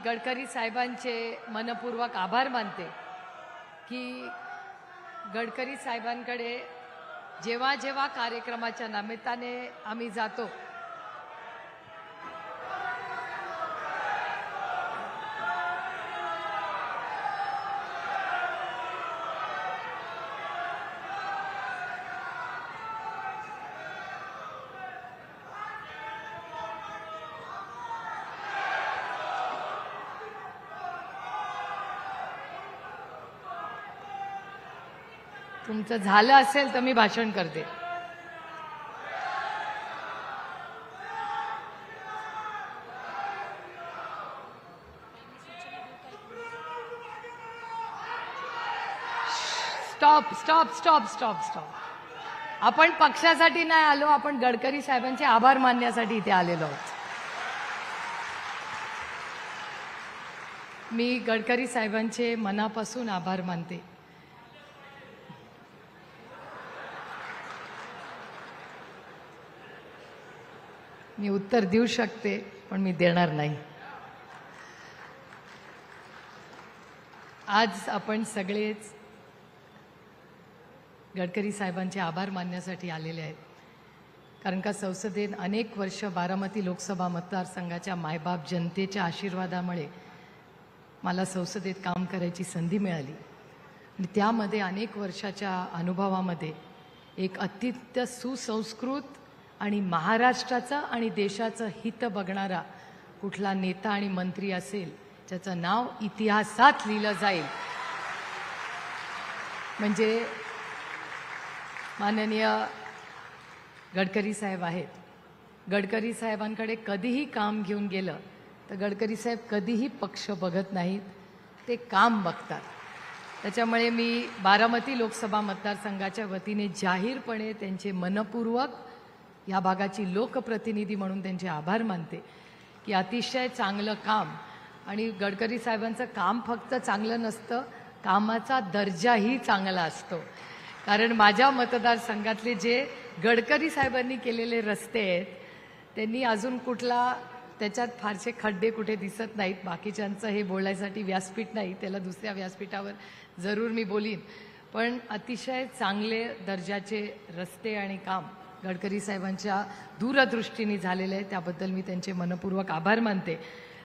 गडकरी साहेबांचे मनपूर्वक आभार मानते की गडकरी साहेबांकडे जेव्हा जेव्हा कार्यक्रमाच्या निमित्ताने आम्ही जातो तुमचं झालं असेल तर मी भाषण करते। Stop stop stop stop stop. आपण पक्षासाठी नाही आलो, आपण गडकरी साहेबांचे आभार मानण्यासाठी इथे आलेलो आहोत। मी गडकरी साहेबांचे मनापासून आभार मानते। मी उत्तर देऊ शकते पण मी देणार नाही। आज आपण सगळेच गडकरी साहेबांचे आभार मानण्यासाठी आलेले आहेत, कारण का संसदेत अनेक वर्ष बारामती लोकसभा मतदारसंघाच्या मायबाप जनतेच्या आशीर्वादामुळे मला संसदेत काम करायची संधी मिळाली आणि त्यामध्ये अनेक वर्षाच्या अनुभवामध्ये एक अत्यंत सुसंस्कृत आणि महाराष्ट्राचं आणि देशाचं हित बघणारा कुठला नेता आणि मंत्री असेल ज्याचं नाव इतिहासात लिहिलं जाईल म्हणजे माननीय गडकरी साहेब आहेत। गडकरी साहेबांकडे कधीही काम घेऊन गेलं तर गडकरी साहेब कधीही पक्ष बघत नाहीत, ते काम बघतात। त्याच्यामुळे मी बारामती लोकसभा मतदारसंघाच्या वतीने जाहीरपणे त्यांचे मनपूर्वक या भागाची लोकप्रतिनिधी म्हणून त्यांचे आभार मानते की अतिशय चांगलं काम। आणि गडकरी साहेबांचं काम फक्त चांगलं नसतं, कामाचा दर्जाही चांगला असतो। कारण माझ्या मतदारसंघातले जे गडकरी साहेबांनी केलेले रस्ते आहेत त्यांनी अजून कुठला त्याच्यात फारसे खड्डे कुठे दिसत नाहीत। बाकीच्यांचं हे बोलण्यासाठी व्यासपीठ नाही, त्याला दुसऱ्या व्यासपीठावर जरूर मी बोलीन, पण अतिशय चांगले दर्जाचे रस्ते आणि काम गडकरी साहेबांच्या दूरदृष्टीने झालेले आहे, त्याबद्दल मी त्यांचे मनपूर्वक आभार मानते।